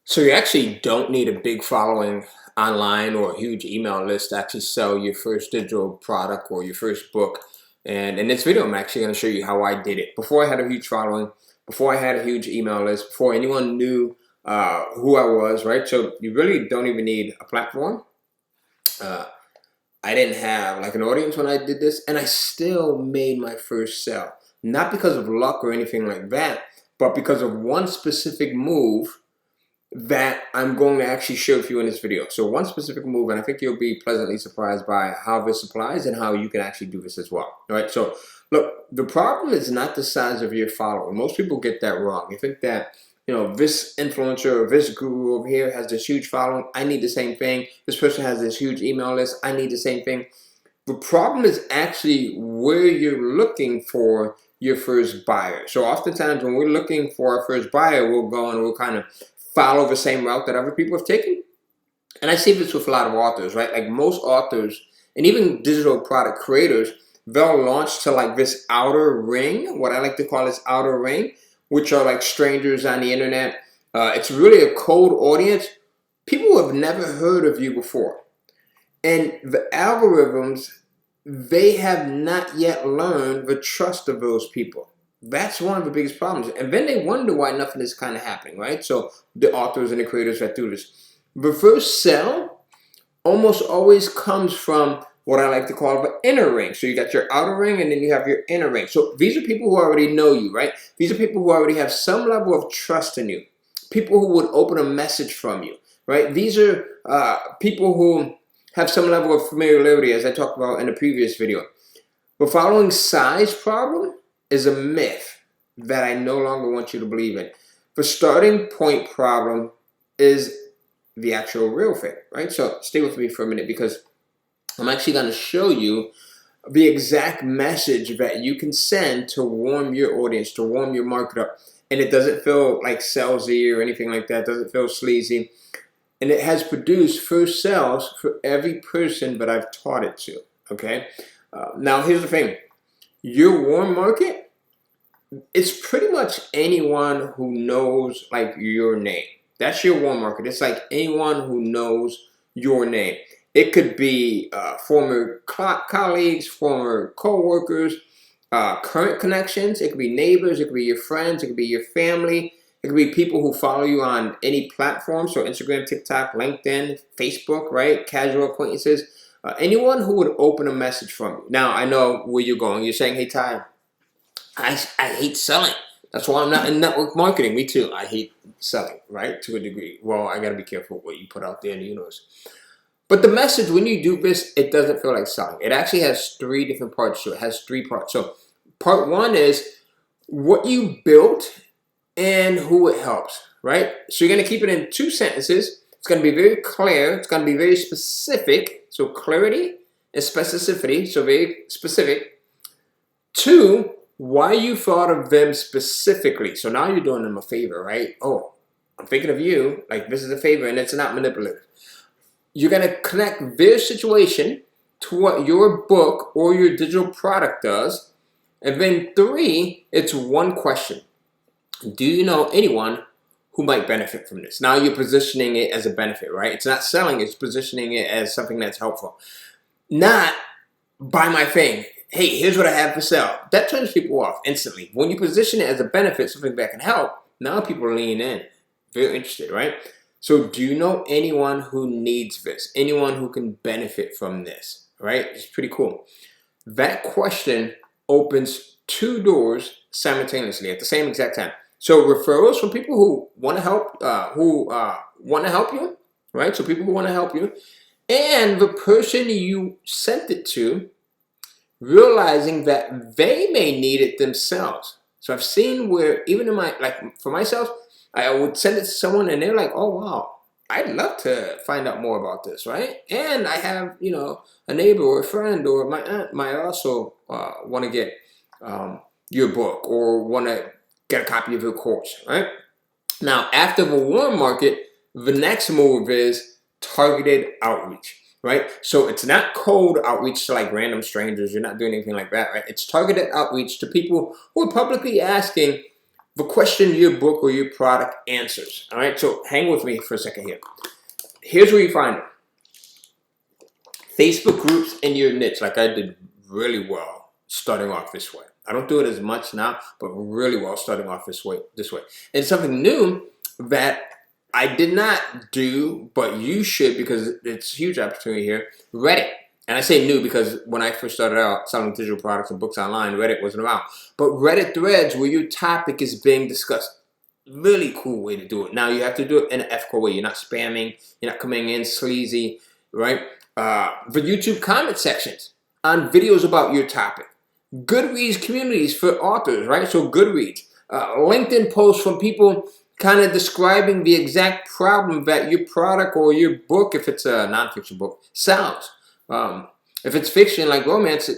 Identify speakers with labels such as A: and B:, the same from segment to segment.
A: So you actually don't need a big following online or a huge email list to actually sell your first digital product or your first book. And in this video, I'm actually going to show you how I did it. Before I had a huge following, before I had a huge email list, before anyone knew who I was, right? So you really don't even need a platform. Uh, I didn't have like an audience when I did this, and I still made my first sale. Not because of luck or anything like that, but because of one specific move that I'm going to actually show you in this video. So one specific move, and I think you'll be pleasantly surprised by how this applies and how you can actually do this as well. All right, so look, the problem is not the size of your follower. Most people get that wrong. They think that, this influencer or this guru over here has this huge following. I need the same thing. This person has this huge email list. I need the same thing. The problem is actually where you're looking for your first buyer. So oftentimes when we're looking for our first buyer, we'll go and we'll kind of follow the same route that other people have taken. And I see this with a lot of authors, right? Like most authors and even digital product creators, they'll launch to like this outer ring, what I like to call this outer ring, which are like strangers on the internet. It's really a cold audience, people who have never heard of you before. And the algorithms, they have not yet learned the trust of those people. That's one of the biggest problems. And then they wonder why nothing is kind of happening, right? So the authors and the creators that do this. The first sell almost always comes from what I like to call the inner ring. So you got your outer ring and then you have your inner ring. So these are people who already know you, right? These are people who already have some level of trust in you. People who would open a message from you, right? These are people who have some level of familiarity, as I talked about in the previous video. The following size problem is a myth that I no longer want you to believe in. The starting point problem is the actual real thing, right? So stay with me for a minute because I'm actually going to show you the exact message that you can send to warm your audience, to warm your market up. And it doesn't feel like salesy or anything like that. It doesn't feel sleazy. And it has produced first sales for every person that I've taught it to, okay? Now, here's the thing. Your warm market, it's pretty much anyone who knows, like, your name. That's your warm market. It's like anyone who knows your name. It could be former colleagues, former co-workers, current connections. It could be neighbors. It could be your friends. It could be your family. It could be people who follow you on any platform, so Instagram, TikTok, LinkedIn, Facebook, right? Casual acquaintances. Anyone who would open a message from you. Now, I know where you're going. You're saying, hey, Ty, I hate selling. That's why I'm not in network marketing. Me too. I hate selling, right? To a degree. Well, I got to be careful what you put out there in the universe. But the message, when you do this, it doesn't feel like selling. It actually has three different parts to it. It has three parts. So part one is what you built and who it helps, right? So you're going to keep it in two sentences. It's going to be very clear. It's going to be very specific. So clarity and specificity. So very specific. Two, why you thought of them specifically. So now you're doing them a favor, right? Oh, I'm thinking of you. Like this is a favor and it's not manipulative. You're going to connect their situation to what your book or your digital product does. And then three, it's one question. Do you know anyone who might benefit from this? Now you're positioning it as a benefit, right? It's not selling, it's positioning it as something that's helpful. Not buy my thing. Hey, here's what I have for sale. That turns people off instantly. When you position it as a benefit, something that can help, now people lean in. Very interested, right? So do you know anyone who needs this? Anyone who can benefit from this, right? It's pretty cool. That question opens two doors simultaneously at the same exact time. So referrals from people who want to help, you, right? So people who want to help you, and the person you sent it to, realizing that they may need it themselves. So I've seen where even in for myself, I would send it to someone and they're like, "Oh wow, I'd love to find out more about this, right?" And I have, a neighbor or a friend or my aunt might also want to get your book or want to get a copy of your course, right? Now, after the warm market, the next move is targeted outreach, right? So it's not cold outreach to like random strangers. You're not doing anything like that, right? It's targeted outreach to people who are publicly asking, the question your book or your product answers. All right, so hang with me for a second here. Here's where you find it. Facebook groups in your niche, like I did really well starting off this way. I don't do it as much now, but really well starting off this way. And something new that I did not do, but you should, because it's a huge opportunity here, Reddit. And I say new because when I first started out selling digital products and books online, Reddit wasn't around. But Reddit threads where your topic is being discussed. Really cool way to do it. Now you have to do it in an ethical way. You're not spamming. You're not coming in sleazy, right? The YouTube comment sections on videos about your topic. Goodreads communities for authors, right? So Goodreads. LinkedIn posts from people kind of describing the exact problem that your product or your book, if it's a nonfiction book, solves. If it's fiction like romance,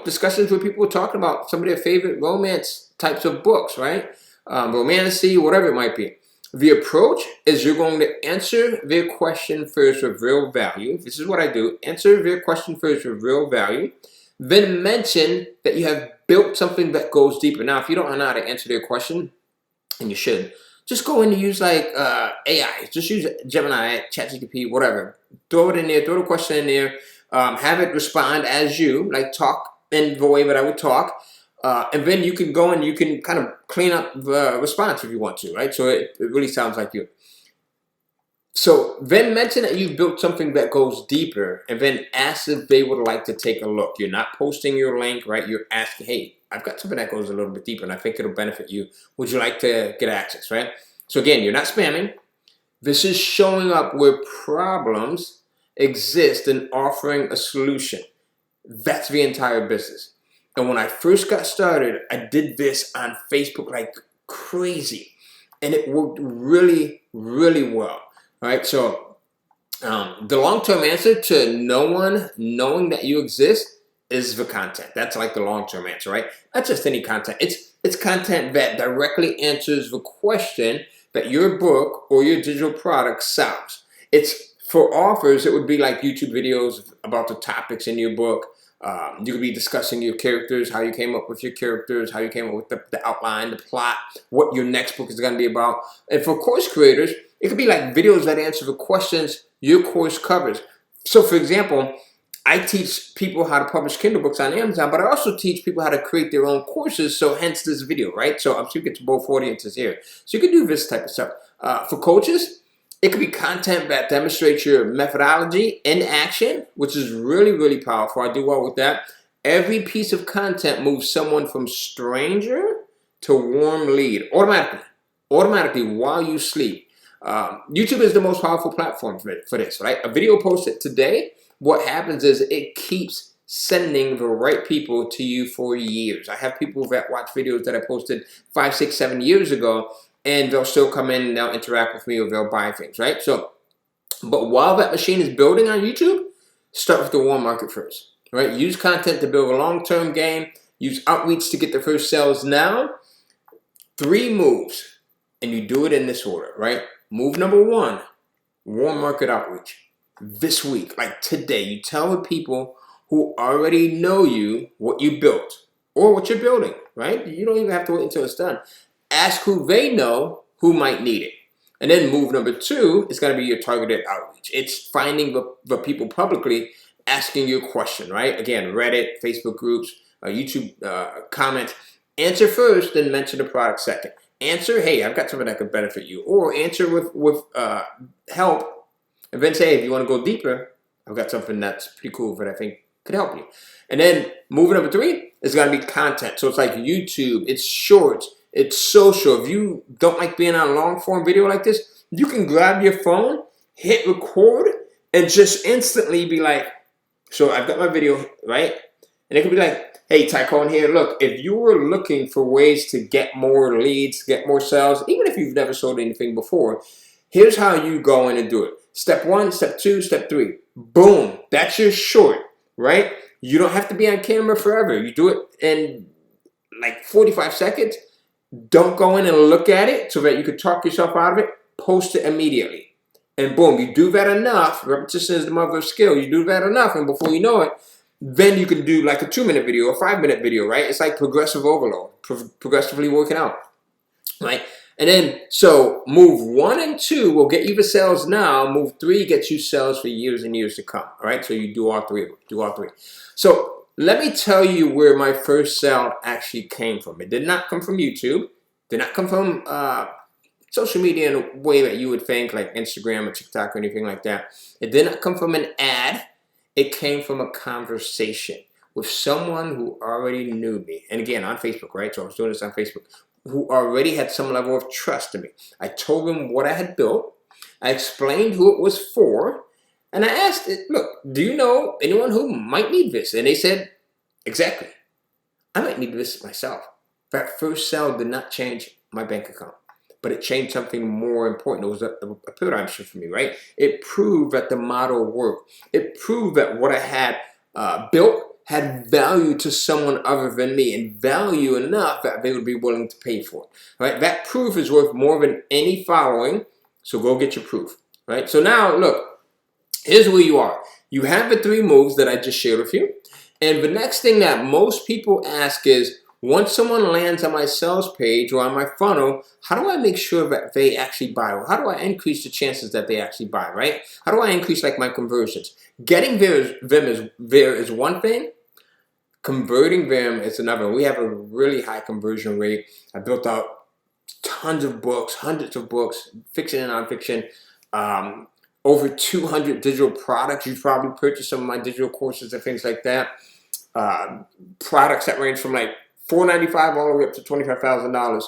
A: discussions where people are talking about some of their favorite romance types of books, right? Romantasy, whatever it might be. The approach is you're going to answer their question first with real value. This is what I do. Answer their question first with real value. Then mention that you have built something that goes deeper. Now, if you don't know how to answer their question, and you should, just go in and use like AI. Just use Gemini, ChatGPT, whatever. Throw it in there, throw the question in there. Have it respond as you, like talk in the way that I would talk. And then you can go and you can kind of clean up the response if you want to, right? So it really sounds like you. So then mention that you've built something that goes deeper, and then ask if they would like to take a look. You're not posting your link, right? You're asking, hey, I've got something that goes a little bit deeper and I think it'll benefit you. Would you like to get access, right? So again, you're not spamming. This is showing up where problems exist and offering a solution. That's the entire business. And when I first got started, I did this on Facebook like crazy. And it worked really, really well. All right, so the long-term answer to no one knowing that you exist is the content. That's like the long-term answer, right? Not just any content. It's content that directly answers the question that your book or your digital product solves. It's for authors, it would be like YouTube videos about the topics in your book. You could be discussing your characters, how you came up with your characters, how you came up with the outline, the plot, what your next book is going to be about. And for course creators, it could be like videos that answer the questions your course covers. So for example, I teach people how to publish Kindle books on Amazon, but I also teach people how to create their own courses, so hence this video, right? So I'm speaking to both audiences here. So you can do this type of stuff. For coaches, it could be content that demonstrates your methodology in action, which is really, really powerful. I do well with that. Every piece of content moves someone from stranger to warm lead automatically while you sleep. YouTube is the most powerful platform for this, right? A video posted today, what happens is it keeps sending the right people to you for years. I have people that watch videos that I posted 5, 6, 7 years ago, and they'll still come in and they'll interact with me or they'll buy things, right? So, but while that machine is building on YouTube, start with the warm market first, right? Use content to build a long-term game. Use outreach to get the first sales now. 3 moves, and you do it in this order, right? Move number 1, warm market outreach. This week, like today, you tell the people who already know you what you built or what you're building, right? You don't even have to wait until it's done. Ask who they know who might need it. And then move number 2 is going to be your targeted outreach. It's finding the people publicly asking you a question, right? Again, Reddit, Facebook groups, YouTube comments. Answer first, then mention the product second. Answer, hey, I've got something that could benefit you. Or answer with help. And then say, if you want to go deeper, I've got something that's pretty cool that I think could help you. And then move number 3 is going to be content. So it's like YouTube, it's shorts, it's social. If you don't like being on a long form video like this, you can grab your phone, hit record, and just instantly be like, so I've got my video, right? And it could be like, hey, Cohen here, look, if you were looking for ways to get more leads, get more sales, even if you've never sold anything before, here's how you go in and do it. Step 1, step 2, step 3. Boom. That's your short, right? You don't have to be on camera forever. You do it in like 45 seconds. Don't go in and look at it so that you can talk yourself out of it. Post it immediately. And boom, you do that enough. Repetition is the mother of skill. You do that enough, and before you know it, then you can do like a 2-minute video or 5-minute video, right? It's like progressive overload, progressively working out. right? And then, so move 1 and 2 will get you the sales now. Move 3 gets you sales for years and years to come, all right? So you do all 3 of them, do all 3. So let me tell you where my first sale actually came from. It did not come from YouTube. Did not come from social media in a way that you would think, like Instagram or TikTok or anything like that. It did not come from an ad. It came from a conversation with someone who already knew me. And again, on Facebook, right? So I was doing this on Facebook, who already had some level of trust in me. I told them what I had built. I explained who it was for. And I asked it, look, do you know anyone who might need this? And they said, exactly. I might need this myself. That first sale did not change my bank account, but it changed something more important. It was a paradigm shift for me, right? It proved that the model worked. It proved that what I had built had value to someone other than me, and value enough that they would be willing to pay for it, right? That proof is worth more than any following, so go get your proof, right? So now, look, here's where you are. You have the 3 moves that I just shared with you, and the next thing that most people ask is, once someone lands on my sales page or on my funnel, how do I make sure that they actually buy? Or how do I increase the chances that they actually buy, right? How do I increase like my conversions? Getting there is one thing. Converting them is another. We have a really high conversion rate. I built out tons of books, hundreds of books, fiction and nonfiction, over 200 digital products. You've probably purchased some of my digital courses and things like that. Products that range from like $495 all the way up to $25,000.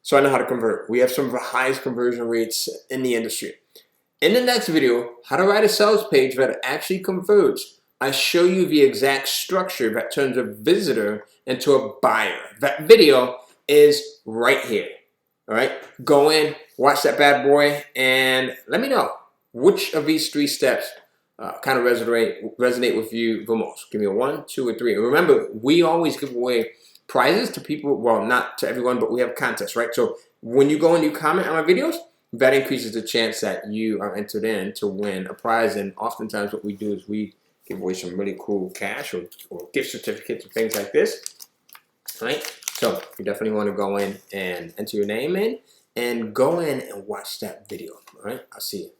A: So I know how to convert. We have some of the highest conversion rates in the industry. In the next video, how to write a sales page that actually converts, I show you the exact structure that turns a visitor into a buyer. That video is right here. All right, go in, watch that bad boy, and let me know which of these 3 steps kind of resonate with you the most. Give me a 1, 2, or 3. And remember, we always give away prizes to people. Well, not to everyone, but we have contests, right? So when you go and you comment on my videos, that increases the chance that you are entered in to win a prize. And oftentimes what we do is we give away some really cool cash or gift certificates or things like this, right? So you definitely want to go in and enter your name in and go in and watch that video, all right? I'll see you.